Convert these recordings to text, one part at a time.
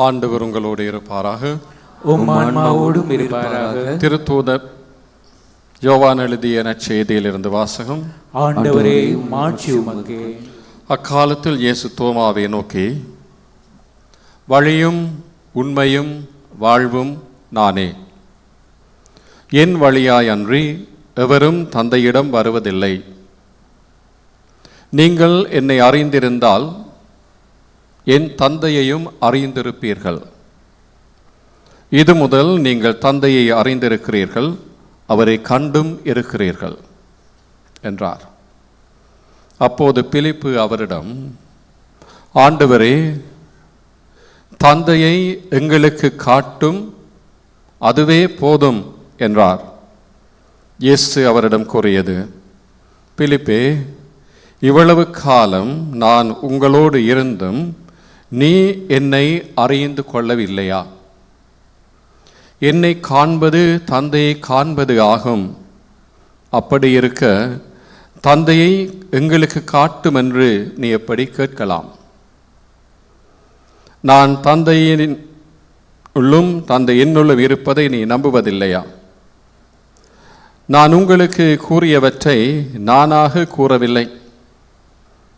ஆண்டவர் உங்களோடு இருப்பாராக. உம் ஆன்மாவோடும் இருப்பாராக. திருத்தூதர் யோவான் எழுதிய நற்செய்தியிலிருந்து வாசகம். ஆண்டவரே, மாட்சி உமக்கே. அக்காலத்தில் இயேசு தோமாவை நோக்கி, வழியும் உண்மையும் வாழ்வும் நானே. என் வழியாய் அன்றி எவரும் தந்தையிடம் வருவதில்லை. நீங்கள் என்னை அறிந்திருந்தால் என் தந்தையையும் அறிந்திருப்பீர்கள். இது முதல் நீங்கள் தந்தையை அறிந்திருக்கிறீர்கள், அவரை கண்டும் இருக்கிறீர்கள் என்றார். அப்போது பிலிப்பு அவரிடம், ஆண்டவரே, தந்தையை எங்களுக்கு காட்டும், அதுவே போதும் என்றார். இயேசு அவரிடம் கூறியது, பிலிப்பே, இவ்வளவு காலம் நான் உங்களோடு இருந்தும் நீ என்னை அறிந்து கொள்ளவில்லையா? என்னை காண்பது தந்தையை காண்பது ஆகும். அப்படி இருக்க தந்தையை எங்களுக்கு காட்டும் என்று நீ எப்படி கேட்கலாம்? நான் தந்தையின் உள்ளும் தந்தை என்னுள்ளும் இருப்பதை நீ நம்புவதில்லையா? நான் உங்களுக்கு கூறியவற்றை நானாக கூறவில்லை,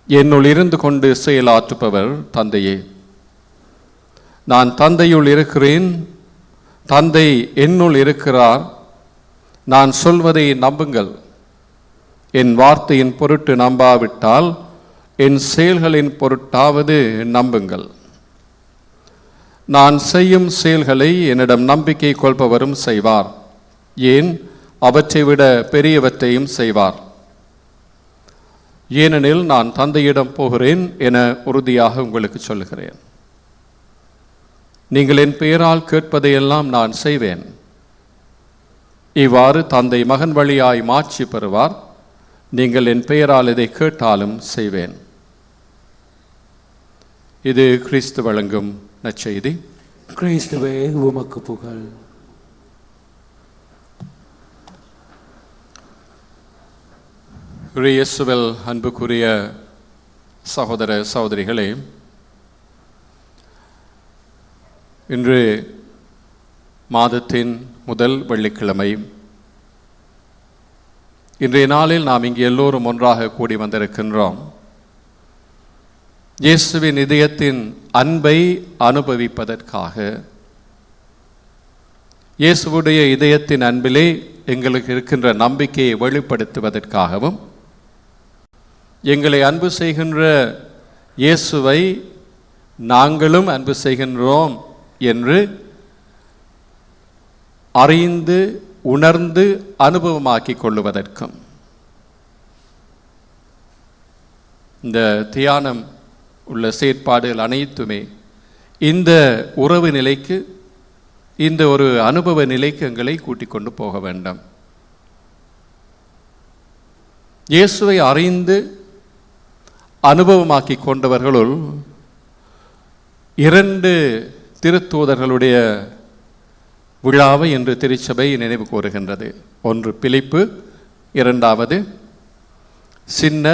என்னுள் இருந்து கொண்டு செயலாற்றுபவர் தந்தையே. நான் தந்தையுள் இருக்கிறேன், தந்தை என்னுள் இருக்கிறார். நான் சொல்வதை நம்புங்கள். என் வார்த்தையின் பொருட்டு நம்பாவிட்டால் என் செயல்களின் பொருட்டாவது நம்புங்கள். நான் செய்யும் செயல்களை என்னிடம் நம்பிக்கை கொள்பவரும் செய்வார், ஏன் அவற்றை விட பெரியவற்றையும் செய்வார். ஏனெனில் நான் தந்தையிடம் போகிறேன் என உறுதியாக உங்களுக்கு சொல்லுகிறேன். நீங்கள் என் பெயரால் கேட்பதையெல்லாம் நான் செய்வேன். இவ்வாறு தந்தை மகன் வழியாய் மாட்சி பெறுவார். நீங்கள் என் பெயரால் இதை கேட்டாலும் செய்வேன். இது கிறிஸ்து வழங்கும் நற்செய்தி. கிறிஸ்துவே, உமக்கு புகழ். இயேசுவில் அன்புக்குரிய சகோதர சகோதரிகளே, இன்று மாதத்தின் முதல் வெள்ளிக்கிழமை. இன்றைய நாளில் நாம் இங்கே எல்லோரும் ஒன்றாக கூடி வந்திருக்கின்றோம். இயேசுவின் இதயத்தின் அன்பை அனுபவிப்பதற்காக, இயேசுவுடைய இதயத்தின் அன்பிலே எங்களுக்கு இருக்கின்ற நம்பிக்கையை வெளிப்படுத்துவதற்காகவும், எங்களை அன்பு செய்கின்ற இயேசுவை நாங்களும் அன்பு செய்கின்றோம் என்று அறிந்து உணர்ந்து அனுபவமாக்கிக் கொள்ளுவதற்கும், இந்த தியானம் உள்ள செயற்பாடுகள் அனைத்துமே இந்த உறவு நிலைக்கு, இந்த ஒரு அனுபவ நிலைக்கு எங்களை கூட்டிக் கொண்டு போக வேண்டும். இயேசுவை அறிந்து அனுபவமாக்கி கொண்டவர்களுள் 2 திருத்தூதர்களுடைய விழாவை இன்று திருச்சபை நினைவு கூறுகின்றது. ஒன்று பிலிப்பு, 2வது சின்ன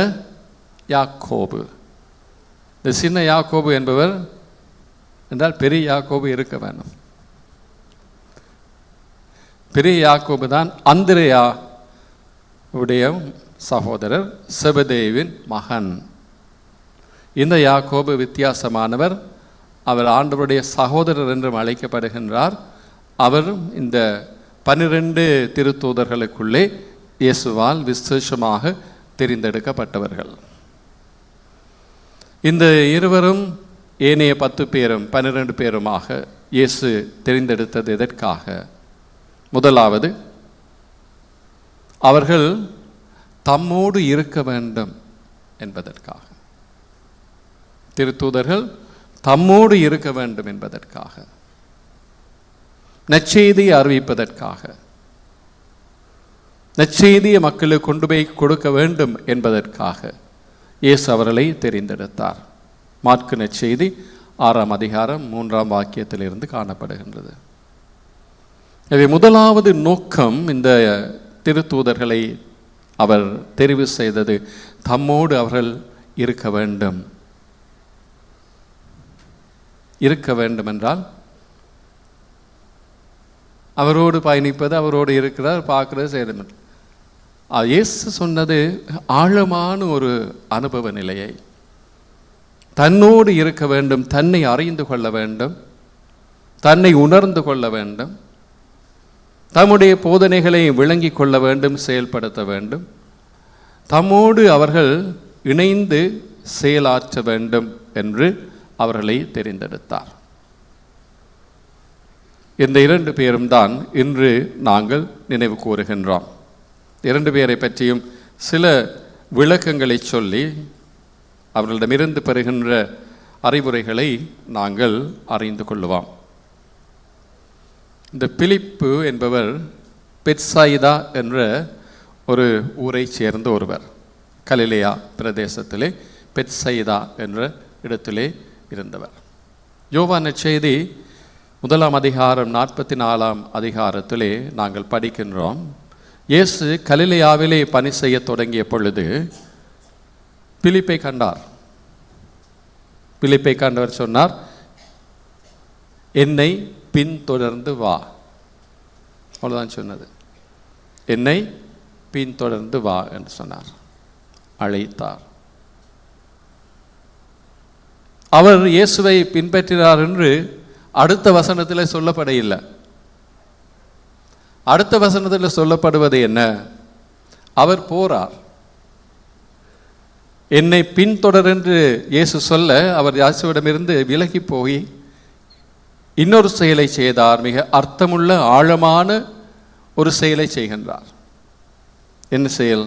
யாக்கோபு. இந்த சின்ன யாக்கோபு என்பவர் என்றால் பெரிய யாக்கோபு இருக்க வேண்டும். பெரிய யாக்கோபு தான் அந்திரேயா உடைய சகோதரர், செபதேவின் மகன். இந்த யாக்கோபு வித்தியாசமானவர். அவர் ஆண்டவருடைய சகோதரர் என்றும் அழைக்கப்படுகின்றார். அவர் இந்த 12 திருத்தூதர்களுக்குள்ளே இயேசுவால் விசேஷமாக தெரிந்தெடுக்கப்பட்டவர்கள். இந்த இருவரும் ஏனைய 10 பேரும் 12 பேருமாக இயேசு தெரிந்தெடுத்தது எதற்காக? முதலாவது, அவர்கள் தம்மோடு இருக்க வேண்டும் என்பதற்காக. திருத்தூதர்கள் தம்மோடு இருக்க வேண்டும் என்பதற்காக, நற்செய்தியை அறிவிப்பதற்காக, நற்செய்தியை மக்களுக்கு கொண்டு போய் கொடுக்க வேண்டும் என்பதற்காக இயேசு அவர்களை தெரிந்தெடுத்தார். மாற்கு நற்செய்தி 6ஆம் அதிகாரம் 3ஆம் வாக்கியத்திலிருந்து காணப்படுகின்றது. எனவே முதலாவது நோக்கம், இந்த திருத்தூதர்களை அவர் தெரிவு செய்தது தம்மோடு அவர்கள் இருக்க வேண்டும். இருக்க வேண்டுமென்றால் அவரோடு பயணிப்பது, அவரோடு இருக்கிறார், பார்க்கிறது, செய்யணும். இயேசு சொன்னது ஆழமான ஒரு அனுபவ நிலையை. தன்னோடு இருக்க வேண்டும், தன்னை அறிந்து கொள்ள வேண்டும், தன்னை உணர்ந்து கொள்ள வேண்டும், தம்முடைய போதனைகளை விளங்கி கொள்ள வேண்டும், செயல்படுத்த வேண்டும், தம்மோடு அவர்கள் இணைந்து செயலாற்ற வேண்டும் என்று அவர்களை தெரிந்தெடுத்தார். இந்த 2 பேரும் தான் இன்று நாங்கள் நினைவு கூறுகின்றோம். 2 பேரை பற்றியும் சில விளக்கங்களை சொல்லி அவர்களிடமிருந்து பெறுகின்ற அறிவுரைகளை நாங்கள் அறிந்து கொள்ளுவோம். இந்த பிலிப்பு என்பவர் பெத்சாயிதா என்ற ஒரு ஊரை சேர்ந்த ஒருவர். கலிலேயா பிரதேசத்திலே பெத்சாயிதா என்ற இடத்திலே இருந்தவர். யோவான் நற்செய்தி 1 அதிகாரம் 44 அதிகாரத்திலே நாங்கள் படிக்கின்றோம். இயேசு கலிலேயாவிலே பணி செய்ய தொடங்கிய பொழுது பிலிப்பை கண்டார். பிலிப்பை கண்டவர் சொன்னார், என்னை பின்தொடர்ந்து வா. அவ்வளோதான் சொன்னது. என்னை பின்தொடர்ந்து வா என்று சொன்னார், அழைத்தார். அவர் இயேசுவை பின்பற்றினார் என்று அடுத்த வசனத்தில் சொல்லப்பட இல்லை. அடுத்த வசனத்தில் சொல்லப்படுவது என்ன? அவர் போறார். என்னை பின்தொடர் என்று இயேசு சொல்ல அவர் இயேசுவிடமிருந்து விலகி போய் இன்னொரு செயலை செய்தார். மிக அர்த்தமுள்ள ஆழமான ஒரு செயலை செய்கின்றார். என்ன செயல்?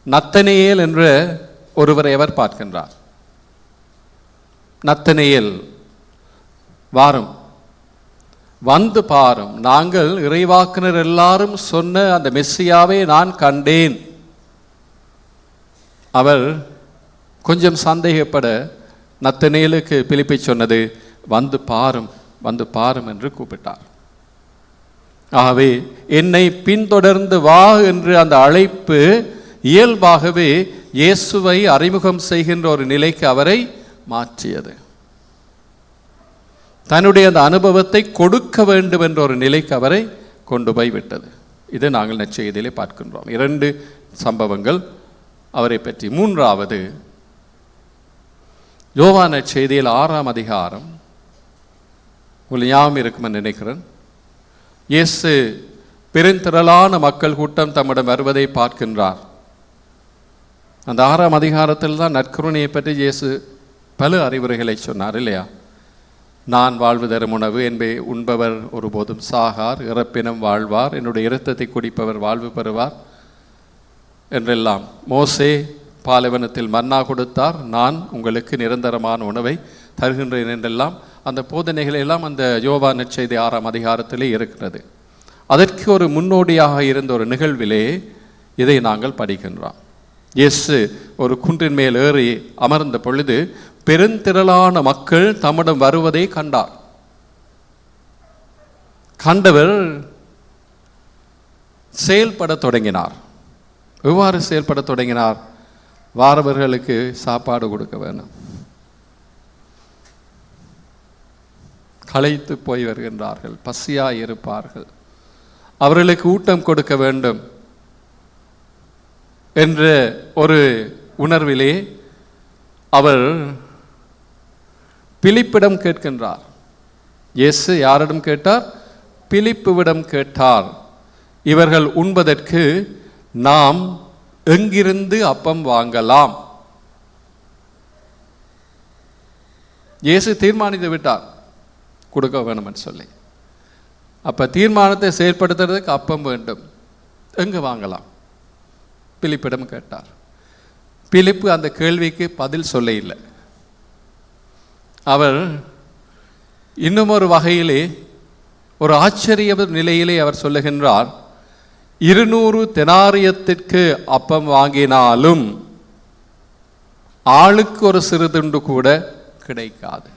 நத்தனேயேல் என்ற ஒருவரை அவர் பார்க்கின்றார். நத்தனேயேல், வாரும், வந்து பாரும், நாங்கள் இறைவாக்கினர் எல்லாரும் சொன்ன அந்த மெஸ்ஸியாவை நான் கண்டேன். அவர் கொஞ்சம் சந்தேகப்பட நத்தனேலுக்கு பிலிப்பை சொன்னது, வந்து பாரும், வந்து பாரும் என்று கூப்பிட்டார். ஆகவே என்னை பின்தொடர்ந்து வா என்று அந்த அழைப்பு இயல்பாகவே இயேசுவை அறிமுகம் செய்கின்ற ஒரு நிலைக்கு அவரை மாற்றியது. தன்னுடைய அந்த அனுபவத்தை கொடுக்க வேண்டும் என்ற ஒரு நிலைக்கு அவரை கொண்டு போய் விட்டது. இது நாங்கள் நற்செய்தியிலே பார்க்கின்றோம். 2 சம்பவங்கள் அவரை பற்றி. 3வது யோவான் நற்செய்தியில் 6 அதிகாரம், உங்களுக்கு ஞாபகம் இருக்குமென்னு நினைக்கிறேன். இயேசு பெருந்திரளான மக்கள் கூட்டம் தம்மிடம் வருவதை பார்க்கின்றார். அந்த 6 அதிகாரத்தில் தான் நற்கருணையை பற்றி இயேசு பல அறிவுரைகளை சொன்னார் இல்லையா? நான் வாழ்வு தரும் உணவு, என்பே உண்பவர் ஒருபோதும் சாகார், இறப்பினம் வாழ்வார், என்னுடைய இரத்தத்தை குடிப்பவர் வாழ்வு பெறுவார் என்றெல்லாம். மோசே பாலைவனத்தில் மன்னா கொடுத்தார், நான் உங்களுக்கு நிரந்தரமான உணவை தருகின்றேன் என்றெல்லாம் அந்த போதனைகள் எல்லாம் அந்த யோவான் நற்செய்தி 6 அதிகாரத்திலே இருக்கிறது. அதற்கு ஒரு முன்னோடியாக இருந்த ஒரு நிகழ்விலே இதை நாங்கள் படிக்கின்றோம். இயேசு ஒரு குன்றின் மேல் ஏறி அமர்ந்த பொழுது பெருந்திரளான மக்கள் தம்மிடம் வருவதை கண்டார். கண்டவர் செயல்பட தொடங்கினார். எவ்வாறு செயல்பட தொடங்கினார்? வாரவர்களுக்கு சாப்பாடு கொடுக்க வேணும். களைத்து போய் வருகின்றார்கள், பசியாய் இருப்பார்கள், அவர்களுக்கு ஊட்டம் கொடுக்க வேண்டும் என்ற ஒரு உணர்விலே அவர் பிலிப்பிடம் கேட்கின்றார். இயேசு யாரிடம் கேட்டார்? பிலிப்புவிடம் கேட்டார். இவர்கள் உண்பதற்கு நாம் எங்கிருந்து அப்பம் வாங்கலாம்? இயேசு தீர்மானித்து விட்டார் கொடுக்க வேணும் என்று சொல்லி. அப்ப தீர்மானத்தை செயல்படுத்துறதுக்கு அப்பம் வேண்டும், எங்க வாங்கலாம்? பிலிப்பிடம் கேட்டார். பிலிப்பு அந்த கேள்விக்கு பதில் சொல்ல இல்லை. அவர் இன்னும் ஒரு வகையிலே ஒரு ஆச்சரிய நிலையிலே அவர் சொல்லுகின்றார், 200 தெனாரியத்திற்கு அப்பம் வாங்கினாலும் ஆளுக்கு ஒரு சிறு துண்டு கூட கிடைக்காது.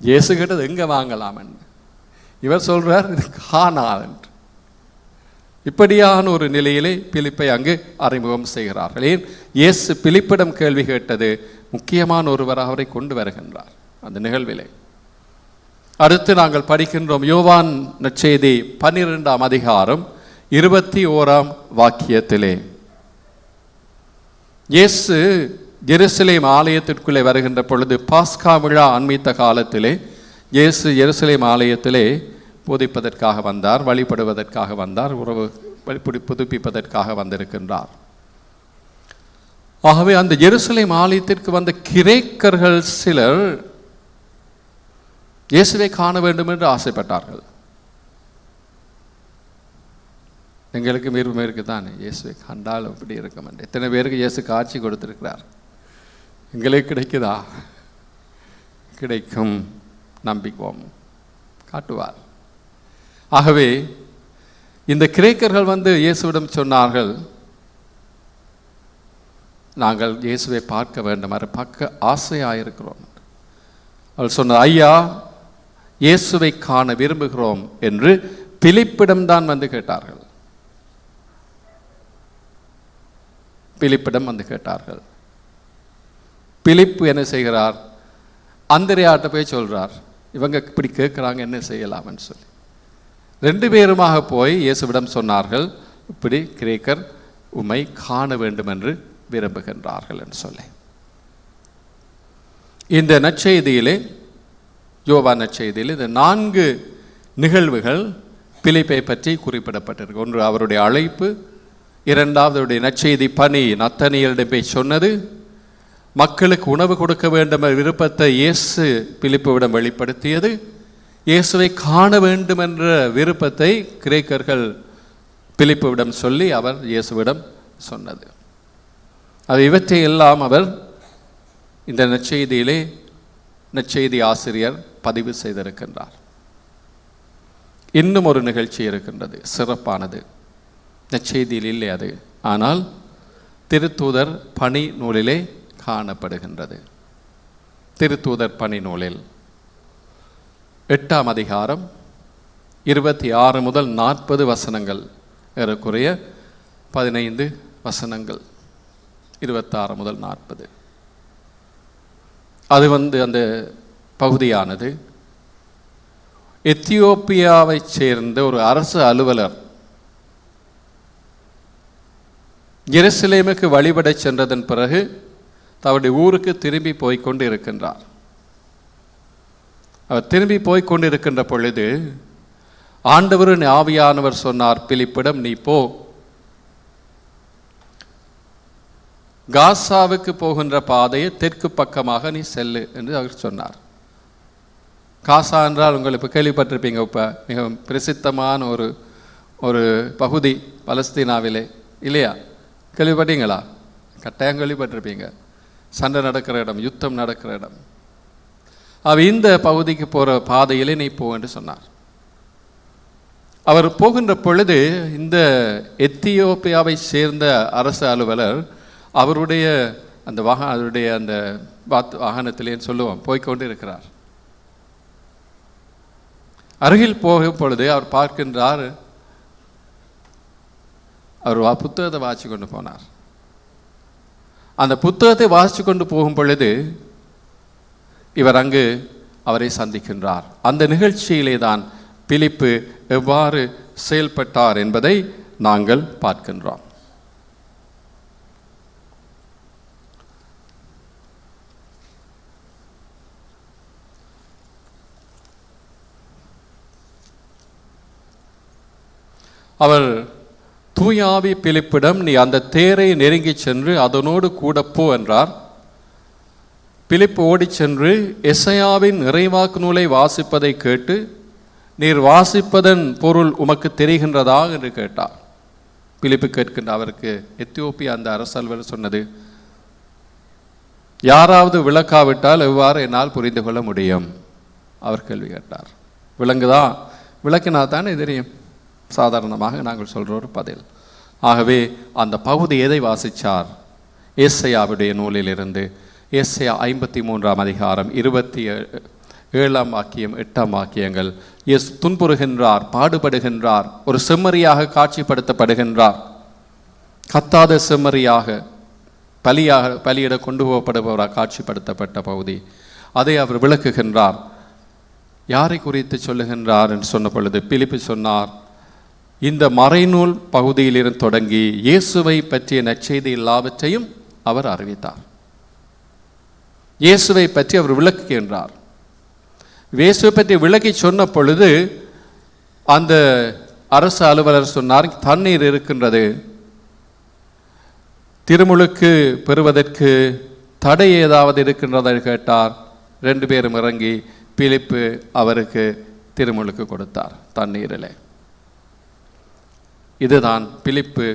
இயேசு கேட்டது எங்க வாங்கலாம் என்று. இவர் சொல்றார் இது காணாது. இப்படியான ஒரு நிலையிலே பிலிப்பை அங்கு அறிமுகம் செய்கிறார்கள். ஏன்? இயேசு பிலிப்பிடம் கேள்வி கேட்டது முக்கியமான ஒருவர் அவரை கொண்டு வருகின்றார். அந்த நிகழ்விலே. அடுத்து நாங்கள் படிக்கின்றோம் யோவான் நற்செய்தி 12ஆம் அதிகாரம் 21ஆம் வாக்கியத்திலே. இயேசு எருசலேம் ஆலயத்திற்குள்ளே வருகின்ற பொழுது பாஸ்கா விழா அண்மித்த காலத்திலே இயேசு எருசலேம் ஆலயத்திலே போதிப்பதற்காக வந்தார், வழிபடுவதற்காக வந்தார், உறவு புதுப்பிப்பதற்காக வந்திருக்கின்றார். ஆகவே அந்த எருசலேம் ஆலயத்திற்கு வந்த கிரேக்கர்கள் சிலர் இயேசுவை காண வேண்டும் என்று ஆசைப்பட்டார்கள். எங்களுக்கு விருப்பம் இருக்குதானே, இயேசுவை கண்டால் அப்படி இருக்கும் என்று. எத்தனை பேருக்கு இயேசு காட்சி கொடுத்திருக்கிறார். எங்களுக்கு கிடைக்குதா? கிடைக்கும், நம்பிக்குவோம், காட்டுவார். ஆகவே இந்த கிரேக்கர்கள் வந்து இயேசுவிடம் சொன்னார்கள், நாங்கள் இயேசுவை பார்க்க வேண்டும், அதை பார்க்க ஆசையாயிருக்கிறோம். அவள் சொன்னார், ஐயா இயேசுவை காண விரும்புகிறோம் என்று பிலிப்பிடம்தான் வந்து கேட்டார்கள். பிலிப்பிடம் வந்து கேட்டார்கள். பிலிப்பு என்ன செய்கிறார்? அந்திரேயாட்ட போய் சொல்றார், இவங்க இப்படி கேட்குறாங்க, என்ன செய்யலாம்னு சொல்லி. 2 பேருமாக போய் இயேசுவிடம் சொன்னார்கள், இப்படி கிரேக்கர் உம்மை காண வேண்டும் என்று விரும்புகின்றார்கள் என்று சொல்லி. இந்த நற்செய்தியிலே, யோவான் நற்செய்தியில் இந்த 4 நிகழ்வுகள் பிலிப்பை பற்றி குறிப்பிடப்பட்டிருக்கு. ஒன்று அவருடைய அழைப்பு, 2வது அவருடைய நற்செய்தி பணி நத்தனியலிடம் போய் சொன்னது, மக்களுக்கு உணவு கொடுக்க வேண்டும் என்ற விருப்பத்தை இயேசு பிலிப்புவிடம் வெளிப்படுத்தியது, இயேசுவை காண வேண்டும் என்ற விருப்பத்தை கிரேக்கர்கள் பிலிப்புவிடம் சொல்லி அவர் இயேசுவிடம் சொன்னது. அது இவற்றை எல்லாம் அவர் இந்த நற்செய்தியிலே நற்செய்தி ஆசிரியர் பதிவு செய்திருக்கின்றார். இன்னும் ஒரு நிகழ்ச்சி இருக்கின்றது, சிறப்பானது. நற்செய்தியில் இல்லை அது, ஆனால் திருத்தூதர் பணி நூலிலே காணப்படுகின்றது. திருத்தூதர் பணி நூலில் 8ஆம் அதிகாரம் 26 முதல் 40 வசனங்கள், ஏறக்குறைய 15 வசனங்கள், 26 முதல் 40. அது அந்த பகுதியானது எத்தியோப்பியாவை சேர்ந்த ஒரு அரசு அலுவலர் எருசலேமுக்கு வழிபட சென்றதன் பிறகு தன்னுடைய ஊருக்கு திரும்பி போய்கொண்டு இருக்கின்றார். அவர் திரும்பி போய்கொண்டிருக்கின்ற பொழுது ஆண்டவரின் ஆவியானவர் சொன்னார், பிலிப்பிடம் நீ போ, காசாவுக்கு போகின்ற பாதையை தெற்கு பக்கமாக நீ செல்லு என்று அவர் சொன்னார். காசா என்றால் உங்களுக்கு கேள்விப்பட்டிருப்பீங்க, இப்போ மிகவும் பிரசித்தமான ஒரு பகுதி பலஸ்தீனாவிலே, இல்லையா? கேள்விப்பட்டீங்களா? கட்டாயம் கேள்விப்பட்டிருப்பீங்க. சண்டை நடக்கிற இடம், யுத்தம் நடக்கிற இடம். இந்த பகுதிக்கு போகிற பாதையிலே நீ போ என்று சொன்னார். அவர் போகின்ற பொழுது இந்த எத்தியோப்பியாவை சேர்ந்த அரசு அலுவலர் அவருடைய அந்த வாகனத்திலேன்னு சொல்லுவோம் போய்கொண்டு இருக்கிறார். அருகில் போகும் பொழுது அவர் பார்க்கின்றார், அவர் புத்தகத்தை வாசித்து கொண்டு போனார். அந்த புத்தகத்தை வாசித்து கொண்டு போகும் பொழுது இவர் அங்கு அவரை சந்திக்கின்றார். அந்த நிகழ்ச்சியிலே தான் பிலிப்பு எவ்வாறு செயல்பட்டார் என்பதை நாங்கள் பார்க்கின்றோம். அவர் தூயாவி பிலிப்பிடம் நீ அந்த தேரை நெருங்கி சென்று அதனோடு கூட போ என்றார். பிலிப்பு ஓடி சென்று எசையாவின் இறைவாக்கு நூலை வாசிப்பதை கேட்டு நீர் வாசிப்பதன் பொருள் உமக்கு தெரிகின்றதா என்று கேட்டார். பிலிப்பு கேட்கின்ற அவருக்கு எத்தியோப்பியா அந்த அரசல்வர் சொன்னது, யாராவது விளக்காவிட்டால் எவ்வாறு என்னால் புரிந்து கொள்ள முடியும்? அவர் கேள்வி கேட்டார். விளங்குதா? விளக்கினா தானே தெரியும், சாதாரணமாக நாங்கள் சொல்கிற ஒரு பதில். ஆகவே அந்த பகுதி எதை வாசித்தார்? ஏசாயாவுடைய நூலிலிருந்து ஏசாயா 53ஆம் அதிகாரம் 27ஆம் வாக்கியம் 8ஆம் வாக்கியங்கள். துன்புறுகின்றார், பாடுபடுகின்றார், ஒரு செம்மறியாக காட்சிப்படுத்தப்படுகின்றார், கத்தாத செம்மறியாக பலியிட கொண்டு போகப்படுபவராக காட்சிப்படுத்தப்பட்ட பகுதி. அதை அவர் விளக்குகின்றார். யாரை குறித்து சொல்லுகின்றார் என்று சொன்ன பொழுது பிலிப்பு சொன்னார், இந்த மறைநூல் பகுதியிலிருந்து தொடங்கி இயேசுவை பற்றிய நற்செய்தி எல்லாவற்றையும் அவர் அறிவித்தார். இயேசுவை பற்றி அவர் விளக்குகின்றார். இயேசுவை பற்றி விளக்கி சொன்ன பொழுது அந்த அரசு அலுவலர் சொன்னார், தண்ணீர் இருக்கின்றது, திருமுழுக்கு பெறுவதற்கு தடை ஏதாவது இருக்கின்றதை கேட்டார். 2 பேரும் இறங்கி பிலிப்பு அவருக்கு திருமுழுக்கு கொடுத்தார் தண்ணீரிலே. இதுதான் பிலிப்பு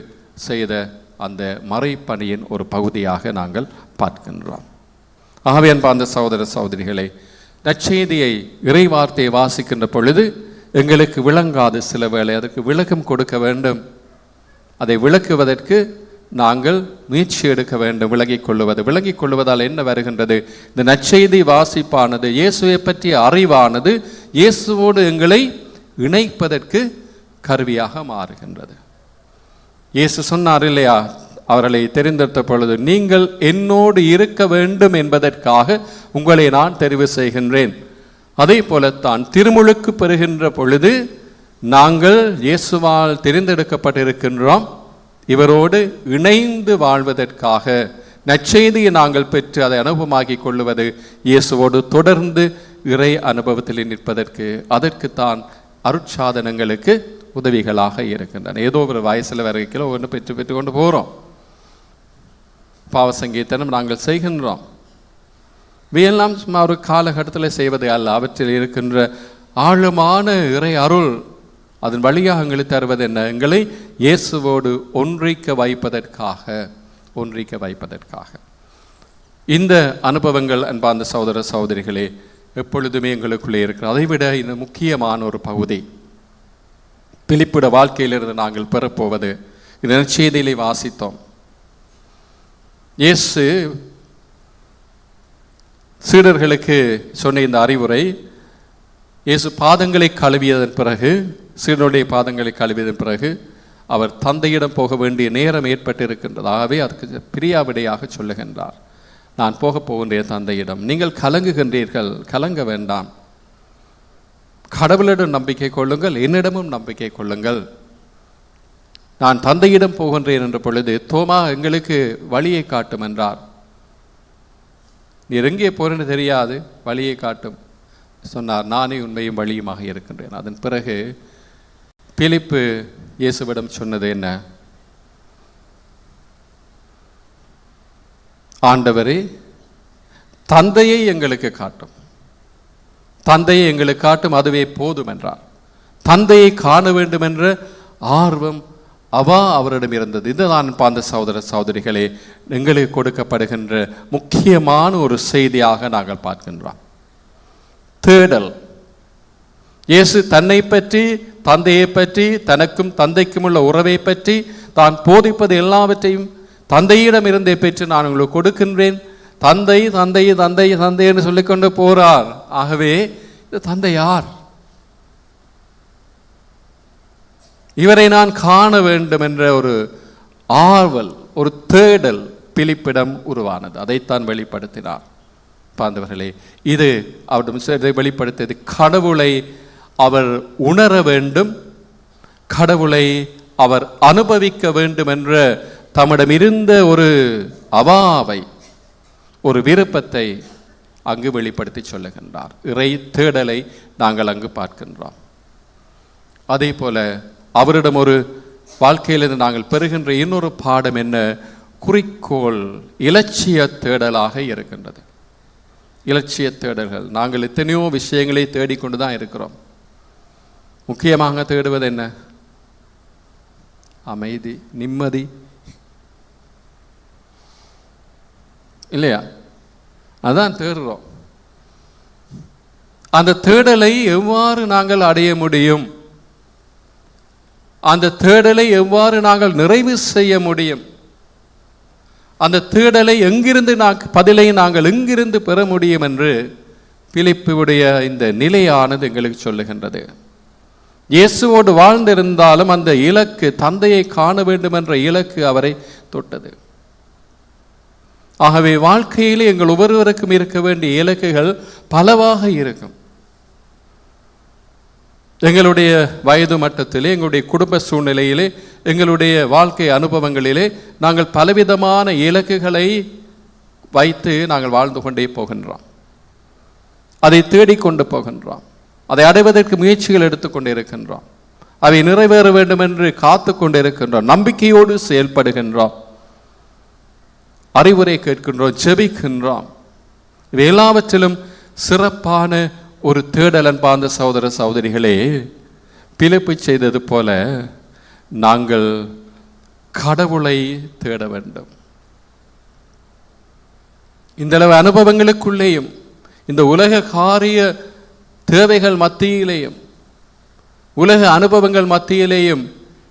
செய்த அந்த மறைப்பணியின் ஒரு பகுதியாக நாங்கள் பார்க்கின்றோம். ஆகவே அன்பார்ந்த சகோதர சகோதரிகளை, நற்செய்தியை இறைவார்த்தையை வாசிக்கின்ற பொழுது எங்களுக்கு விளங்காது சில வேளை அதற்கு விளக்கம் கொடுக்க வேண்டும். அதை விளக்குவதற்கு நாங்கள் முயற்சி எடுக்க வேண்டும். விளங்கிக் கொள்வதால் என்ன வருகின்றது? இந்த நற்செய்தி வாசிப்பானது, இயேசுவை பற்றிய அறிவானது இயேசுவோடு எங்களை இணைப்பதற்கு கருவியாக மாறுகின்றது. இயேசு சொன்னார் இல்லையா, அவர்களை தெரிந்தெடுத்த பொழுது, நீங்கள் என்னோடு இருக்க வேண்டும் என்பதற்காக உங்களை நான் தெரிவு செய்கின்றேன். அதே போலத்தான் திருமுழுக்கு பெறுகின்ற பொழுது நாங்கள் இயேசுவால் தெரிந்தெடுக்கப்பட்டிருக்கின்றோம். இவரோடு இணைந்து வாழ்வதற்காக நற்செய்தியை நாங்கள் பெற்று அதை அனுபவமாக்கி கொள்வது, இயேசுவோடு தொடர்ந்து இறை அனுபவத்தில் நிற்பதற்கு, அதற்குத்தான் அருட்சாதனங்களுக்கு உதவிகளாக இருக்கின்றன. ஏதோ ஒரு வயசில் வரைக்கும் ஒன்று பெற்று கொண்டு போகிறோம். பாவ சங்கீதனம் நாங்கள் செய்கின்றோம். இவையெல்லாம் சும்மா ஒரு காலகட்டத்தில் செய்வது அல்ல. அவற்றில் இருக்கின்ற ஆழமான இறை அருள் அதன் வழியாக எங்களுக்கு தருவது என்ன? எங்களை இயேசுவோடு ஒன்றிக்க வைப்பதற்காக. இந்த அனுபவங்கள் அன்பார்ந்த சகோதர சகோதரிகளே எப்பொழுதுமே எங்களுக்குள்ளே இருக்கிறது. அதைவிட இந்த முக்கியமான ஒரு பகுதி பிலிப்புட வாழ்க்கையிலிருந்து நாங்கள் பெறப்போவது, இந்த நற்செய்தியிலே வாசித்தோம். இயேசு சீடர்களுக்கு சொன்ன இந்த அறிவுரை, இயேசு பாதங்களை கழுவியதன் பிறகு, சீடனுடைய பாதங்களை கழுவியதன் பிறகு அவர் தந்தையிடம் போக வேண்டிய நேரம் ஏற்பட்டிருக்கின்றது. ஆகவே அதுக்கு பிரியாவிடையாக சொல்லுகின்றார், நான் போகின்ற தந்தையிடம் நீங்கள் கலங்குகின்றீர்கள், கலங்க வேண்டாம், கடவுளிடம் நம்பிக்கை கொள்ளுங்கள், என்னிடமும் நம்பிக்கை கொள்ளுங்கள். நான் தந்தையிடம் போகின்றேன் என்ற பொழுது தோமா எங்களுக்கு வழியை காட்டும் என்றார். நீர் எங்கே போறேன்னு தெரியாது, வழியை காட்டும் சொன்னார். நானே உண்மையும் வழியுமாக இருக்கின்றேன். அதன் பிறகு பிலிப்பு இயேசுவிடம் சொன்னது என்ன? ஆண்டவரே, தந்தையை எங்களுக்கு காட்டும், தந்தையை எங்களுக்கு காட்டும், அதுவே போதும் என்றார். தந்தையை காண வேண்டும் என்ற ஆர்வம் அவரிடம் இருந்தது. இதுதான் பாந்த சகோதர சகோதரிகளே எங்களுக்கு கொடுக்கப்படுகின்ற முக்கியமான ஒரு செய்தியாக நாங்கள் பார்க்கின்றோம். தேடல். இயேசு தன்னை பற்றி, தந்தையை பற்றி, தனக்கும் தந்தைக்கும் உள்ள உறவை பற்றி தான் போதிப்பது எல்லாவற்றையும் தந்தையிடம் இருந்தே பெற்று நான் உங்களுக்கு கொடுக்கின்றேன். தந்தை தந்தை தந்தை தந்தை என்று சொல்லிக்கொண்டு போறார். ஆகவே இந்த தந்தை யார்? இவரை நான் காண வேண்டும் என்ற ஒரு ஆர்வல், ஒரு தேடல் பிலிப்பிடம் உருவானது. அதைத்தான் வெளிப்படுத்தினார். பாந்தவர்களே, இது அவரிடம் வெளிப்படுத்தியது கடவுளை அவர் உணர வேண்டும், கடவுளை அவர் அனுபவிக்க வேண்டும் என்ற தம்மிடம் இருந்த ஒரு அவாவை, ஒரு விருப்பத்தை அங்கு வெளிப்படுத்தி சொல்லுகின்றார். இறை தேடலை நாங்கள் அங்கு பார்க்கின்றோம். அதே போல அவரிடம் ஒரு வாழ்க்கையிலிருந்து நாங்கள் பெறுகின்ற இன்னொரு பாடம் என்ன? குறிக்கோள், இலட்சிய தேடலாக இருக்கின்றது. இலட்சிய தேடல்கள். நாங்கள் எத்தனையோ விஷயங்களை தேடிக்கொண்டு தான் இருக்கிறோம். முக்கியமாக தேடுவது என்ன? அமைதி, நிம்மதி, இல்லையா? அதான் தேடுறோம். அந்த தேடலை எவ்வாறு நாங்கள் அடைய முடியும்? அந்த தேடலை எவ்வாறு நாங்கள் நிறைவு செய்ய முடியும்? அந்த தேடலை எங்கிருந்து பதிலை நாங்கள் எங்கிருந்து பெற முடியும் என்று பிலிப்புடைய இந்த நிலையானது எங்களுக்கு சொல்லுகின்றது. இயேசுவோடு வாழ்ந்திருந்தாலும் அந்த இலக்கு, தந்தையை காண வேண்டும் என்ற இலக்கு அவரை தொட்டது. ஆகவே வாழ்க்கையிலே எங்கள் ஒவ்வொருவருக்கும் இருக்க வேண்டிய இலக்குகள் பலவாக இருக்கும். எங்களுடைய வயது மட்டத்திலே, எங்களுடைய குடும்ப சூழ்நிலையிலே, எங்களுடைய வாழ்க்கை அனுபவங்களிலே நாங்கள் பலவிதமான இலக்குகளை வைத்து நாங்கள் வாழ்ந்து கொண்டே போகின்றோம். அதை தேடிக்கொண்டு போகின்றோம். அதை அடைவதற்கு முயற்சிகள் எடுத்துக்கொண்டு இருக்கின்றோம். அவை நிறைவேற வேண்டும் என்று காத்து கொண்டு இருக்கின்றோம். நம்பிக்கையோடு செயல்படுகின்றோம். அறிவுரை கேட்கின்றோம், ஜெபிக்கின்றோம். இவை எல்லாவற்றிலும் சிறப்பான ஒரு தேடல் அன்பார்ந்த சகோதர சகோதரிகளே, பிலிப்பு செய்தது போல நாங்கள் கடவுளை தேட வேண்டும். இந்த அளவு அனுபவங்களுக்குள்ளேயும், இந்த உலக காரிய தேவைகள் மத்தியிலேயும், உலக அனுபவங்கள் மத்தியிலேயும்,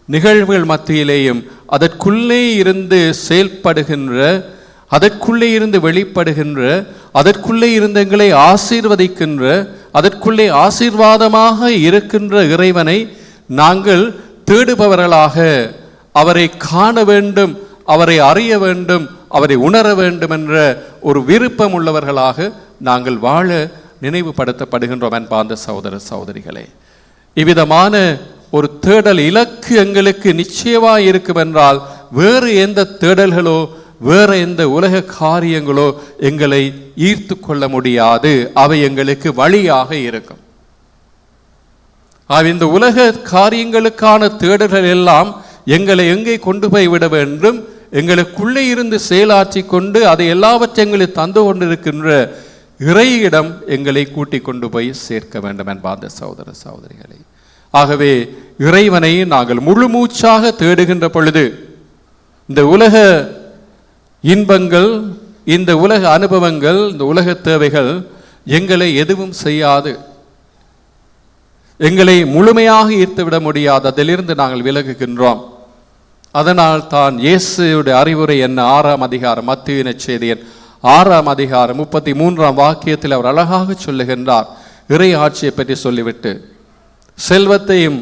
நிகழ்வுகள் மத்தியிலேயும் அதற்குள்ளே இருந்து செயல்படுகின்ற, அதற்குள்ளே இருந்து வெளிப்படுகின்ற, அதற்குள்ளே இருந்து எங்களை ஆசீர்வதிக்கின்ற, அதற்குள்ளே ஆசீர்வாதமாக இருக்கின்ற இறைவனை நாங்கள் தேடுபவர்களாக, அவரை காண வேண்டும், அவரை அறிய வேண்டும், அவரை உணர வேண்டும் என்ற ஒரு விருப்பம் உள்ளவர்களாக நாங்கள் வாழ நினைவுபடுத்தப்படுகின்றோம் அன்பார்ந்த சகோதர சகோதரிகளே. இவ்விதமான ஒரு தேடல் இலக்கு எங்களுக்கு நிச்சயமாக இருக்கும் என்றால் வேறு எந்த தேடல்களோ வேறு எந்த உலக காரியங்களோ எங்களை ஈர்த்து கொள்ள முடியாது. அவை எங்களுக்கு வழியாக இருக்கும். இந்த உலக காரியங்களுக்கான தேடல்கள் எல்லாம் எங்களை எங்கே கொண்டு போய் விட வேண்டும், எங்களுக்குள்ளே இருந்து செயலாற்றி கொண்டு அதை எல்லாவற்றையும் எங்களுக்கு தந்து கொண்டிருக்கின்ற இறையிடம் எங்களை கூட்டிக் கொண்டு போய் சேர்க்க வேண்டும் என்பார்ந்த சகோதர சகோதரிகளை. ஆகவே இறைவனை நாங்கள் முழு மூச்சாக தேடுகின்ற பொழுது இந்த உலக இன்பங்கள், இந்த உலக அனுபவங்கள், இந்த உலக தேவைகள் எங்களை எதுவும் செய்யாது, எங்களை முழுமையாக ஈர்த்துவிட முடியாது. அதிலிருந்து நாங்கள் விலகுகின்றோம். அதனால் தான் இயேசுடைய அறிவுரை என்ன, 6ஆம் அதிகாரம், மத்தேயு நற்செய்தியின் 6ஆம் அதிகாரம் 33ஆம் வாக்கியத்தில் அவர் அழகாக சொல்லுகின்றார். இறை ஆட்சியை பற்றி சொல்லிவிட்டு, செல்வத்தையும்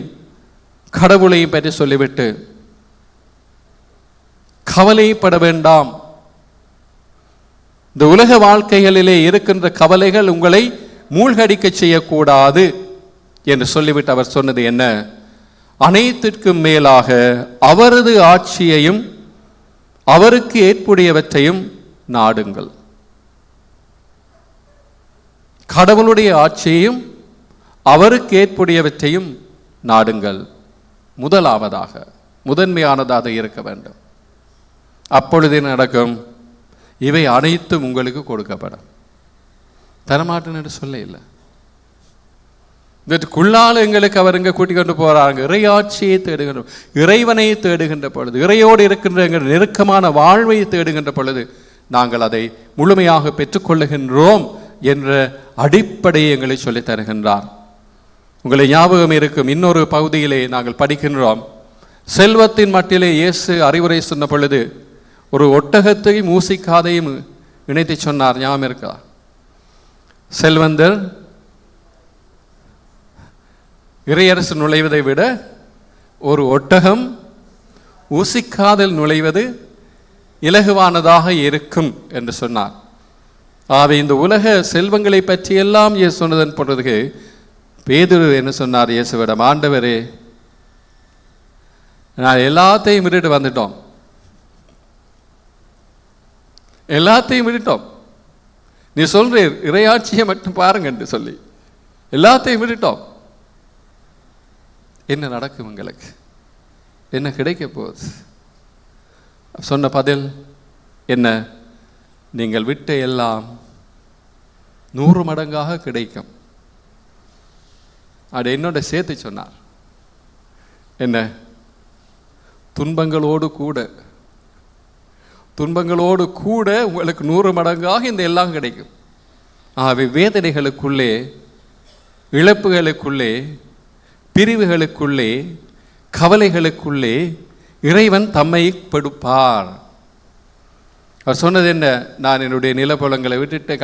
கடவுளையும் பற்றி சொல்லிவிட்டு, கவலைப்பட வேண்டாம், இந்த உலக வாழ்க்கைகளிலே இருக்கின்ற கவலைகள் உங்களை மூழ்கடிக்க செய்யக்கூடாது என்று சொல்லிவிட்டு அவர் சொன்னது என்ன, அனைத்திற்கும் மேலாக அவரது ஆட்சியையும் அவருக்கு ஏற்புடையவற்றையும் நாடுங்கள். கடவுளுடைய ஆட்சியையும் அவருக்கு ஏற்புடையவற்றையும் நாடுங்கள். முதலாவதாக, முதன்மையானதாக இருக்க வேண்டும். அப்பொழுது நடக்கும், இவை அனைத்தும் உங்களுக்கு கொடுக்கப்படும். தரமாட்டேன் என்று சொல்ல இல்லை. இதற்குள்ளால் எங்களுக்கு அவர் இங்கே கூட்டிக் கொண்டு போறாங்க. இறையாட்சியை தேடுகின்ற, இறைவனை தேடுகின்ற பொழுது, இறையோடு இருக்கின்ற எங்கள் நெருக்கமான வாழ்வை தேடுகின்ற பொழுது நாங்கள் அதை முழுமையாக பெற்றுக்கொள்ளுகின்றோம் என்ற அடிப்படையை எங்களை சொல்லித் தருகின்றார். உங்களை ஞாபகம் இருக்கும், இன்னொரு பகுதியிலே நாங்கள் படிக்கின்றோம். செல்வத்தின் மட்டிலே இயேசு அறிவுரை சொன்ன பொழுது ஒரு ஒட்டகத்தையும் ஊசிக்காதையும் இணைத்து சொன்னார். ஞாபகம் இருக்கா? செல்வந்தர் இறையரசு நுழைவதை விட ஒரு ஒட்டகம் ஊசிக்காதில் நுழைவது இலகுவானதாக இருக்கும் என்று சொன்னார். ஆகவே இந்த உலக செல்வங்களை பற்றி எல்லாம் இயேசு சொன்னதன் பொழுது பேதுரு என்ன சொன்னார் இயேசுவிடம், ஆண்டவரே, நான் எல்லாத்தையும் விட்டுட்டு வந்துட்டோம், எல்லாத்தையும் விட்டுட்டோம், நீ சொல்றீர் இறையாட்சியை மட்டும் பாருங்க என்று சொல்லி எல்லாத்தையும் விட்டுட்டோம், என்ன நடக்கும், உங்களுக்கு என்ன கிடைக்க போகுது? சொன்ன பதில் என்ன, நீங்கள் விட்ட எல்லாம் 100 மடங்காக கிடைக்கும். அது என்னோட சேர்த்து சொன்னார். என்ன, துன்பங்களோடு கூட உங்களுக்கு 100 மடங்காக இந்த எல்லாம் கிடைக்கும். ஆகவே வேதனைகளுக்குள்ளே, இழப்புகளுக்குள்ளே, பிரிவுகளுக்குள்ளே, கவலைகளுக்குள்ளே இறைவன் தம்மை கொடுப்பார். அவர் சொன்னது என்ன, நான் என்னுடைய நிலப்புலங்களை விட்டுட்டு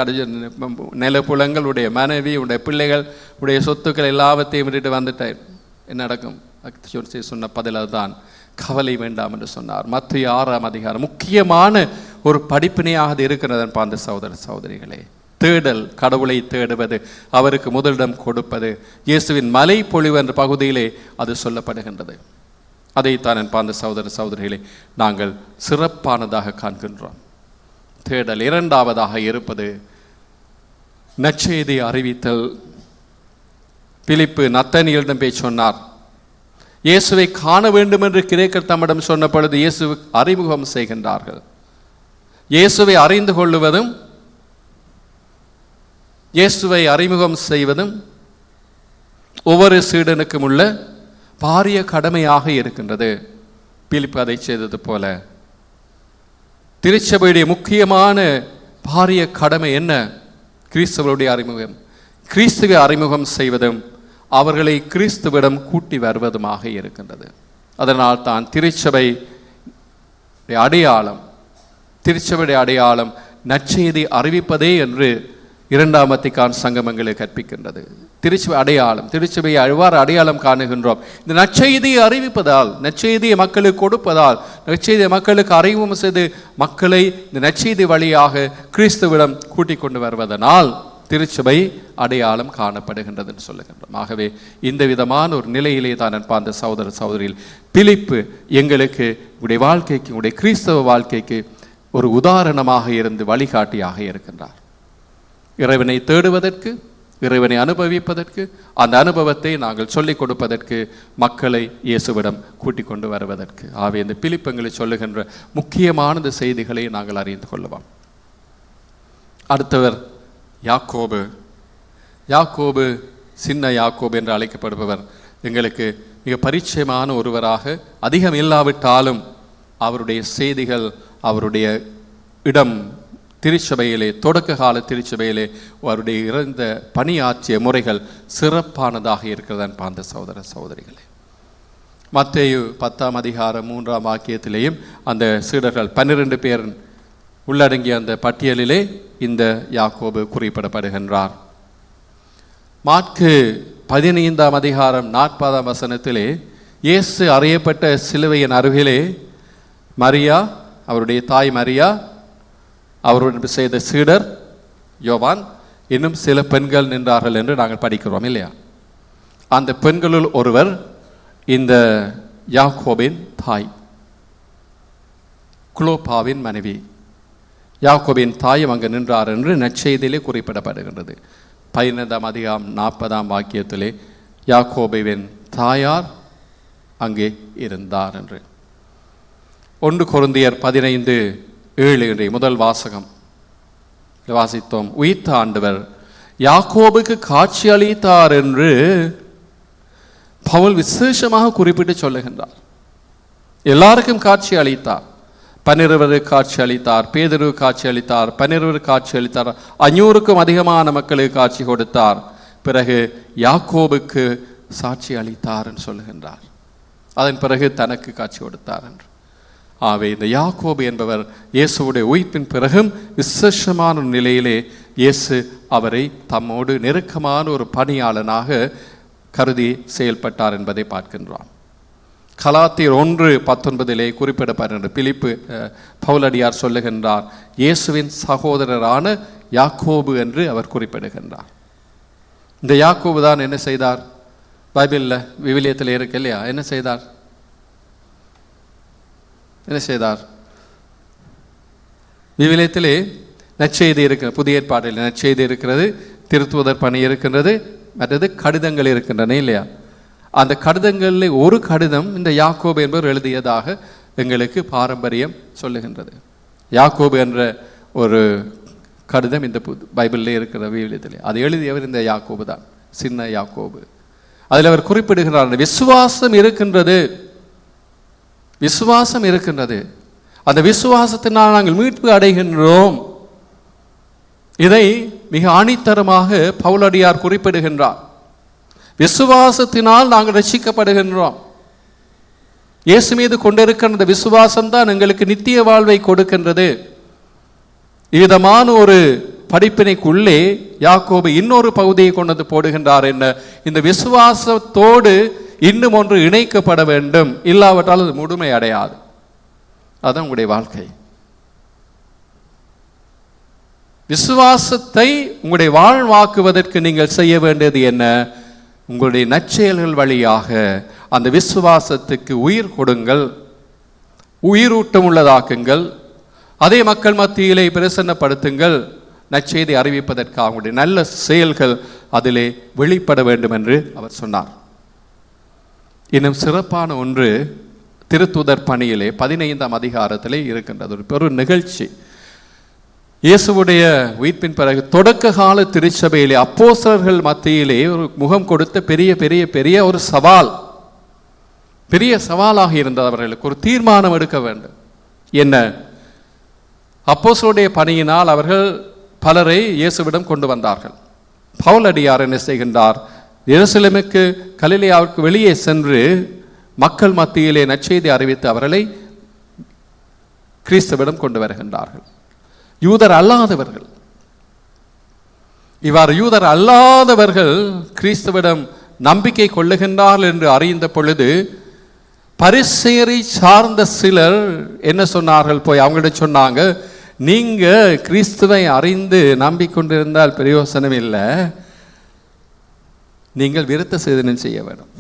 நிலப்புலங்களுடைய மனைவி, உடைய பிள்ளைகள், உடைய சொத்துக்கள் எல்லாவற்றையும் விட்டுட்டு வந்துட்டேன், என்ன நடக்கும்? சொன்ன பதில் அதுதான், கவலை வேண்டாம் என்று சொன்னார். மத்தேயு 6ஆம் அதிகாரம் முக்கியமான ஒரு படிப்பினையாக அது இருக்கிறது அந்த சகோதர சகோதரிகளே. தேடல், கடவுளை தேடுவது, அவருக்கு முதலிடம் கொடுப்பது, இயேசுவின் மலை பொழிவு என்ற பகுதியிலே அது சொல்லப்படுகின்றது. அதைத்தான் அந்த சகோதர சகோதரிகளை நாங்கள் சிறப்பானதாக காண்கின்றோம். தேடல். இரண்டாவதாக இருப்பது நற்செய்தி அறிவித்தல். பிலிப்பு நத்தனியலிடம் போய் சொன்னார், இயேசுவை காண வேண்டும் என்று கிரேக்கர் தம்மிடம் சொன்ன பொழுது இயேசு அறிமுகம் செய்கின்றார்கள். இயேசுவை அறிந்து கொள்ளுவதும் இயேசுவை அறிமுகம் செய்வதும் ஒவ்வொரு சீடனுக்கும் உள்ள பாரிய கடமையாக இருக்கின்றது. பிலிப்பு அதை செய்தது போல திருச்சபையுடைய முக்கியமான பாரிய கடமை என்ன? கிறிஸ்துவனுடைய அறிமுகம், கிறிஸ்துவை அறிமுகம் செய்வதும் அவர்களை கிறிஸ்துவிடம் கூட்டி வருவதுமாக இருக்கின்றது. அதனால் தான் திருச்சபையுடைய அடையாளம் நற்செய்தி அறிவிப்பதே என்று இரண்டாம் வத்திக்கான் சங்கமங்களை கற்பிக்கின்றது. திருச்சபை அடையாளம், திருச்சபையை அவ்வாறு அடையாளம் காணுகின்றோம். இந்த நற்செய்தியை அறிவிப்பதால், நற்செய்தியை மக்களுக்கு கொடுப்பதால், நற்செய்தியை மக்களுக்கு அறிமுகம் செய்து மக்களை இந்த நற்செய்தி வழியாக கிறிஸ்துவிடம் கூட்டிக் கொண்டு வருவதனால் திருச்சபை அடையாளம் காணப்படுகின்றது என்று சொல்லுகின்றோம். ஆகவே இந்த விதமான ஒரு நிலையிலே தான் அந்த சகோதர சகோதரியில் பிலிப்பு எங்களுக்கு உடைய வாழ்க்கைக்கு, உடைய கிறிஸ்தவ வாழ்க்கைக்கு ஒரு உதாரணமாக இருந்து வழிகாட்டியாக இருக்கின்றார். இறைவனை தேடுவதற்கு, இறைவனை அனுபவிப்பதற்கு, அந்த அனுபவத்தை நாங்கள் சொல்லிக் கொடுப்பதற்கு, மக்களை இயேசுவிடம் கூட்டிக் கொண்டு வருவதற்கு. ஆகவே இந்த பிலிப்பங்களை சொல்லுகின்ற முக்கியமான செய்திகளை நாங்கள் அறிந்து கொள்ளுவோம். அடுத்தவர் யாக்கோபு. யாக்கோபு, சின்ன யாக்கோபு என்று அழைக்கப்படுபவர் எங்களுக்கு மிக பரிச்சயமான ஒருவராக, அதிகம் இல்லாவிட்டாலும் அவருடைய செய்திகள், அவருடைய இடம் திருச்சபையிலே, தொடக்க கால திருச்சபையிலே அவருடைய இறந்த பணியாற்றிய முறைகள் சிறப்பானதாக இருக்கிறது அந்த சகோதர சகோதரிகளே. மத்தேயு 10ஆம் அதிகாரம் 3ஆம் வாக்கியத்திலேயும் அந்த சீடர்கள் 12 பேர் உள்ளடங்கிய அந்த பட்டியலிலே இந்த யாக்கோபு குறிப்பிடப்படுகின்றார். மாற்கு 15ஆம் அதிகாரம் 40ஆம் வசனத்திலே இயேசு அறியப்பட்ட சிலுவையின் அருகிலே மரியா, அவருடைய தாய் மரியா, அவருடன் செய்த சீடர் யோவான், இன்னும் சில பெண்கள் நின்றார்கள் என்று நாங்கள் படிக்கிறோம் இல்லையா? அந்த பெண்களுள் ஒருவர் இந்த யாக்கோபின் தாய், குலோப்பாவின் மனைவி. யாக்கோபின் தாயும் அங்கு நின்றார் என்று நற்செய்தியிலே குறிப்பிடப்படுகின்றது. 15ஆம் அதிகாரம் 40ஆம் வாக்கியத்திலே யாக்கோபுவின் தாயார் அங்கே இருந்தார் என்று. 1 கொரிந்தியர் 15:7 என்ற முதல் வாசகம் வாசித்தோம். உயிர்த்த ஆண்டவர் யாக்கோபுக்கு காட்சி அளித்தார் என்று பவுல் விசேஷமாக குறிப்பிட்டு சொல்லுகின்றார். எல்லாருக்கும் காட்சி அளித்தார். 12 காட்சி அளித்தார், பேதுரு காட்சி அளித்தார், 12 காட்சி அளித்தார், 500க்கும் அதிகமான மக்களுக்கு காட்சி கொடுத்தார். பிறகு யாக்கோபுக்கு சாட்சி அளித்தார் என்று சொல்லுகின்றார். அதன் பிறகு தனக்கு காட்சி கொடுத்தார் என்று. ஆகவே இந்த யாக்கோபு என்பவர் இயேசுடைய உயிர்ப்பின் பிறகும் விசேஷமான நிலையிலே இயேசு அவரை தம்மோடு நெருக்கமான ஒரு பணியாளனாக கருதி செயல்பட்டார் என்பதை பார்க்கின்றோம். கலாத்தியர் 1:19 குறிப்பிடப்படுகின்ற பிலிப்பு பவுலடியார் சொல்லுகின்றார், இயேசுவின் சகோதரரான யாக்கோபு என்று அவர் குறிப்பிடுகின்றார். இந்த யாக்கோபு தான் என்ன செய்தார்? பைபிளில் விவிலியத்தில் இருக்கு இல்லையா? என்ன செய்தார்? விவிலியத்திலே நற்செய்தி இருக்கிறது, புதிய ஏற்பாட்டில் நற்செய்தி இருக்கிறது, திருத்துவதற் பணி இருக்கின்றது, மற்றது கடிதங்கள் இருக்கின்றன இல்லையா? அந்த கடிதங்களில் ஒரு கடிதம் இந்த யாக்கோபு என்பவர் எழுதியதாக எங்களுக்கு பாரம்பரியம் சொல்லுகின்றது. யாக்கோபு என்ற ஒரு கடிதம் இந்த பைபிளில் இருக்கிற விவிலியத்திலே அது எழுதியவர் இந்த யாக்கோபு தான், சின்ன யாக்கோபு. அதில் அவர் குறிப்பிடுகிறார், விசுவாசம் இருக்கின்றது, விசுவாசம் இருக்கின்றது, அந்த விசுவாசத்தினால் நாங்கள் மீட்பு அடைகின்றோம். இதை மிக ஆணித்தரமாக பவுலடியார் குறிப்பிடுகின்றார். விசுவாசத்தினால் நாங்கள் ரட்சிக்கப்படுகின்றோம். இயேசு மீது கொண்டிருக்கின்ற விசுவாசம் தான் எங்களுக்கு நித்திய வாழ்வை கொடுக்கின்றது. இவ்விதமான ஒரு படிப்பினைக்குள்ளே யாக்கோபு இன்னொரு பகுதியை கொண்டு போடுகின்றார். என்ன? இந்த விசுவாசத்தோடு இன்னும் ஒன்று இணைக்கப்பட வேண்டும், இல்லாவிட்டால் அது முழுமை அடையாது. அதுதான் உங்களுடைய வாழ்க்கை. விசுவாசத்தை உங்களுடைய வாழ்வாக்குவதற்கு நீங்கள் செய்ய வேண்டியது என்ன? உங்களுடைய நற்செயல்கள் வழியாக அந்த விசுவாசத்துக்கு உயிர் கொடுங்கள், உயிரூட்டம் உள்ளதாக்குங்கள், அதே மக்கள் மத்தியிலே பிரசன்னப்படுத்துங்கள். நற்செய்தி அறிவிப்பதற்காக அவங்களுடைய நல்ல செயல்கள் அதிலே வெளிப்பட வேண்டும் என்று அவர் சொன்னார். இன்னும் சிறப்பான ஒன்று திருத்தூதர் பணியிலே 15ஆம் அதிகாரத்திலே இருக்கின்றது. ஒரு பெரும் நிகழ்ச்சி. இயேசுவுடைய உயிர்ப்பின் பிறகு தொடக்க கால திருச்சபையிலே அப்போஸ்தலர்கள் மத்தியிலே ஒரு முகம் கொடுத்த பெரிய பெரிய பெரிய ஒரு சவால், பெரிய சவாலாக இருந்தது. அவர்களுக்கு ஒரு தீர்மானம் எடுக்க வேண்டும். என்ன? அப்போஸ்தலருடைய பணியினால் அவர்கள் பலரை இயேசுவிடம் கொண்டு வந்தார்கள். பவுலடியார் என்ன செய்கின்றார்? எருசலேமுக்கு கலிலேயாவுக்கு வெளியே சென்று மக்கள் மத்தியிலே நற்செய்தி அறிவித்து அவர்களை கிறிஸ்துவிடம் கொண்டு வருகின்றார்கள். யூதர் அல்லாதவர்கள், இவ்வாறு யூதர் அல்லாதவர்கள் கிறிஸ்துவிடம் நம்பிக்கை கொள்ளுகின்றார்கள் என்று அறிந்த பொழுது பரிசேயரை சார்ந்த சிலர் என்ன சொன்னார்கள்? போய் அவங்கள்ட்ட சொன்னாங்க, நீங்க கிறிஸ்துவை அறிந்து நம்பிக்கொண்டிருந்தால் பிரயோசனம் இல்லை, நீங்கள் விருத்த சேதனம் செய்ய வேண்டும்,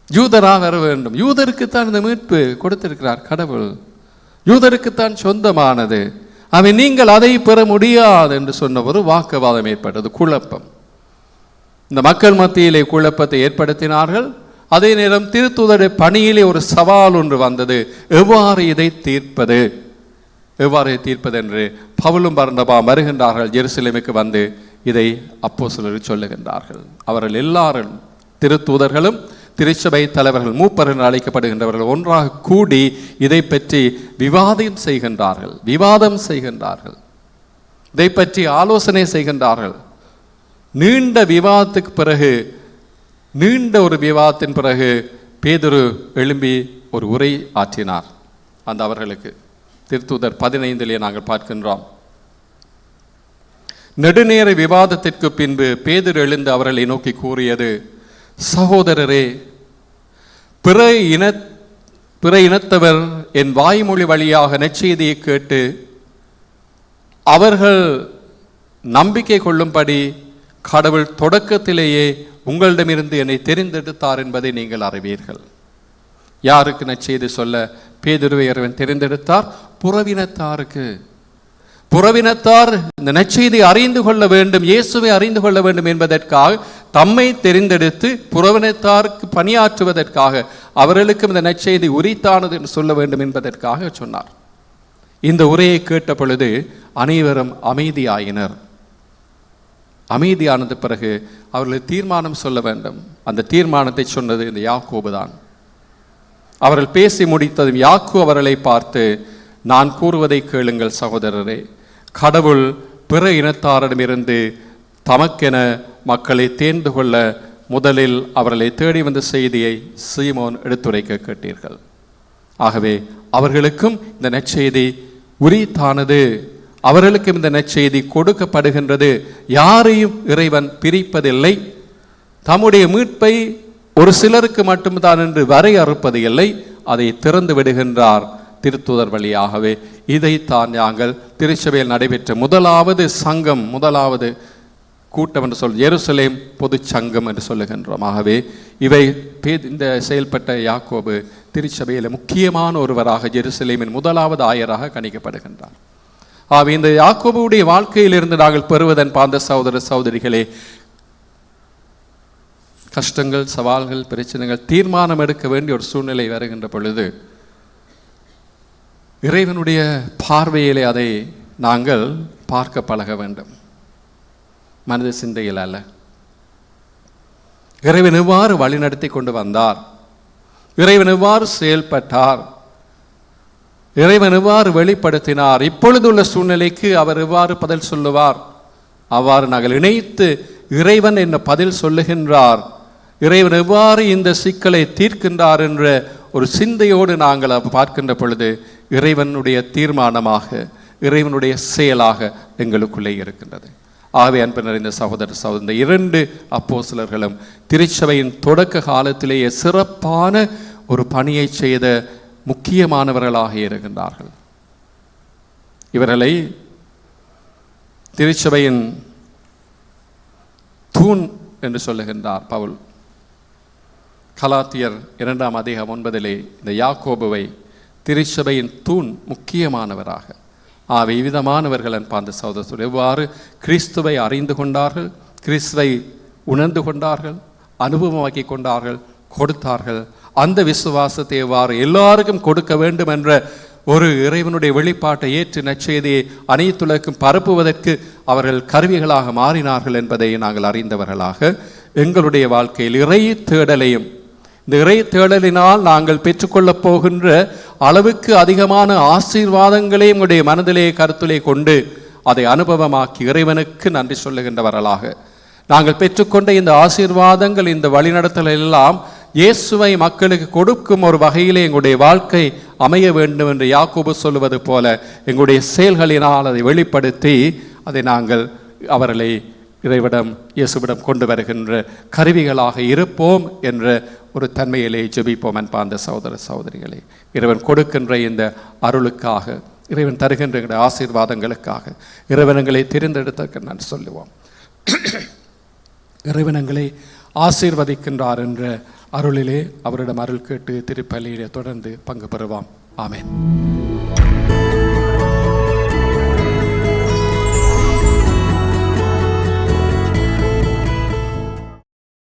யூதரா வர வேண்டும். யூதருக்குத்தான் இந்த மீட்பு கொடுத்திருக்கிறார் கடவுள், யூதருக்குத்தான் சொந்தமானது. அவன் நீங்கள் அதை பெற முடியாது என்று சொன்ன ஒரு வாக்குவாதம் ஏற்பட்டது, குழப்பம். இந்த மக்கள் மத்தியிலே குழப்பத்தை ஏற்படுத்தினார்கள். அதே நேரம் திருத்தூதருடைய பணியிலே ஒரு சவால் ஒன்று வந்தது. எவ்வாறு இதை தீர்ப்பது, எவ்வாறு தீர்ப்பது என்று பவுலும் பர்னபாவும் வருகின்றார்கள். எருசலேமுக்கு வந்து இதை அப்போஸ்தலர்கள் சொல்லுகின்றார்கள். அவர்கள் எல்லாரும் திருத்தூதர்களும் திருச்சபை தலைவர்கள், மூப்பர்கள் அழைக்கப்படுகின்றவர்கள் ஒன்றாக கூடி இதை பற்றி விவாதம் செய்கின்றார்கள், இதை பற்றி ஆலோசனை செய்கின்றார்கள். நீண்ட விவாதத்துக்கு பிறகு, நீண்ட ஒரு விவாதத்தின் பிறகு பேதுரு எழும்பி ஒரு உரை ஆற்றினார். அந்த அவர்களுக்கு திருத்தூதர் 15 நாங்கள் பார்க்கின்றோம். நெடுநேர விவாதத்திற்கு பின்பு பேதுரு எழுந்து அவர்களை நோக்கி கூறியது, சகோதரரே, பிற இனத்தவர் என் வாய்மொழி வழியாக நற்செய்தியை கேட்டு அவர்கள் நம்பிக்கை கொள்ளும்படி கடவுள் தொடக்கத்திலேயே உங்களிடமிருந்து என்னை தெரிந்தெடுத்தார் என்பதை நீங்கள் அறிவீர்கள். யாருக்கு நற்செய்தி சொல்ல பேதுருவை இறைவன் தெரிந்தெடுத்தார்? புறவினத்தாருக்கு. புறவினத்தார் இந்த நற்செய்தி அறிந்து கொள்ள வேண்டும், இயேசுவை அறிந்து கொள்ள வேண்டும் என்பதற்காக தம்மை தெரிந்தெடுத்து புறவினத்தாருக்கு பணியாற்றுவதற்காக, அவர்களுக்கும் இந்த நற்செய்தி உரித்தானது என்று சொல்ல வேண்டும் என்பதற்காக சொன்னார். இந்த உரையை கேட்ட பொழுது அனைவரும் அமைதியாயினர். அமைதியானது பிறகு அவர்கள் தீர்மானம் சொல்ல வேண்டும். அந்த தீர்மானத்தை சொன்னது இந்த யாக்கோபு தான். அவர்கள் பேசி முடித்ததும் யாக்கோ அவர்களை பார்த்து, நான் கூறுவதை கேளுங்கள் சகோதரரே, கடவுள் பிற இனத்தாரிடமிருந்து தமக்கென மக்களை தேர்ந்து கொள்ள முதலில் அவர்களை தேடி வந்த செய்தியை சீமோன் எடுத்துரைக்க கேட்டீர்கள். ஆகவே அவர்களுக்கும் இந்த நற்செய்தி உரித்தானது, அவர்களுக்கும் இந்த நற்செய்தி கொடுக்கப்படுகின்றது. யாரையும் இறைவன் பிரிப்பதில்லை, தம்முடைய மீட்பை ஒரு சிலருக்கு மட்டும்தான் என்று வரையறுப்பது இல்லை, அதை திறந்து விடுகின்றார் திருத்தூதர் வழியாகவே. இதைத்தான் நாங்கள் திருச்சபையில் நடைபெற்ற முதலாவது சங்கம், முதலாவது கூட்டம் என்று எருசலேம் பொது சங்கம் என்று சொல்லுகின்றோம். ஆகவே இவை இந்த செயல்பட்ட யாக்கோபு திருச்சபையில் முக்கியமான ஒருவராக, எருசலேமின் முதலாவது ஆயராக கணிக்கப்படுகின்றார். ஆகவே இந்த யாக்கோபுடைய வாழ்க்கையிலிருந்து நாங்கள் பெறுவதன் பாந்த சகோதர சகோதரிகளே, கஷ்டங்கள், சவால்கள், பிரச்சனைகள், தீர்மானம் எடுக்க வேண்டிய ஒரு சூழ்நிலை வருகின்ற பொழுது இறைவனுடைய பார்வையிலே அதை நாங்கள் பார்க்க பழக வேண்டும். மனித சிந்தையில் அல்ல. இறைவன் எவ்வாறு வழிநடத்தி கொண்டு வந்தார், இறைவன் எவ்வாறு செயல்பட்டார், இறைவன் எவ்வாறு வெளிப்படுத்தினார், இப்பொழுதுள்ள சூழ்நிலைக்கு அவர் எவ்வாறு பதில் சொல்லுவார், அவ்வாறு நாங்கள் இணைத்து இறைவன் என்ன பதில் சொல்லுகின்றார், இறைவன் எவ்வாறு இந்த சிக்கலை தீர்க்கின்றார் என்ற ஒரு சிந்தையோடு நாங்கள் பார்க்கின்ற பொழுது இறைவனுடைய தீர்மானமாக, இறைவனுடைய செயலாக எங்களுக்குள்ளே இருக்கின்றது. ஆகவே அன்பு நிறைந்த சகோதர சகோதரி, இந்த 2 அப்போஸ்தலர்களும் திருச்சபையின் தொடக்க காலத்திலேயே சிறப்பான ஒரு பணியை செய்த முக்கியமானவர்களாக இருக்கின்றார்கள். இவர்களை திருச்சபையின் தூண் என்று சொல்லுகின்றார் பவுல். கலாத்தியர் 2:9 இந்த யாக்கோபுவை திருச்சபையின் தூண் முக்கியமானவராக விதமானவர்கள் அன்பார்ந்த சகோதரர்கள் எவ்வாறு கிறிஸ்துவை அறிந்து கொண்டார்கள், கிறிஸ்துவை உணர்ந்து கொண்டார்கள், அனுபவமாக்கி கொண்டார்கள், கொடுத்தார்கள். அந்த விசுவாசத்தை எவ்வாறு எல்லாருக்கும் கொடுக்க வேண்டும் என்ற ஒரு இறைவனுடைய வெளிப்பாட்டை ஏற்று நற்செய்தியை அனைத்துலகும் பரப்புவதற்கு அவர்கள் கருவிகளாக மாறினார்கள் என்பதை நாங்கள் அறிந்தவர்களாக எங்களுடைய வாழ்க்கையில் இறை தேடலையும் இந்த இறை தேடலினால் நாங்கள் பெற்றுக்கொள்ளப் போகின்ற அளவுக்கு அதிகமான ஆசீர்வாதங்களையும் எங்களுடைய மனதிலே கருத்திலே கொண்டு அதை அனுபவமாக்கி இறைவனுக்கு நன்றி சொல்லுகின்றவர்களாக நாங்கள் பெற்றுக்கொண்ட இந்த ஆசீர்வாதங்கள், இந்த வழிநடத்தல் எல்லாம் இயேசுவை மக்களுக்கு கொடுக்கும் ஒரு வகையிலே எங்களுடைய வாழ்க்கை அமைய வேண்டும் என்று யாக்கோபு சொல்லுவது போல எங்களுடைய செயல்களினால் அதை வெளிப்படுத்தி அதை நாங்கள் அவர்களை இறைவிடம் இயேசுவிடம் கொண்டு வருகின்ற கருவிகளாக இருப்போம் என்ற ஒரு தன்மையிலே ஜெபிப்போம். அன்பார்ந்த சகோதர சகோதரிகளே, இறைவன் கொடுக்கின்ற இந்த அருளுக்காக, இறைவன் தருகின்ற ஆசீர்வாதங்களுக்காக இறைவனங்களை தெரிந்தெடுத்த நான் சொல்லுவோம். இறைவனங்களை ஆசீர்வதிக்கின்றார் என்ற அருளிலே அவரிடம் அருள் கேட்டு திருப்பலியிலே தொடர்ந்து பங்கு பெறுவோம். ஆமென்.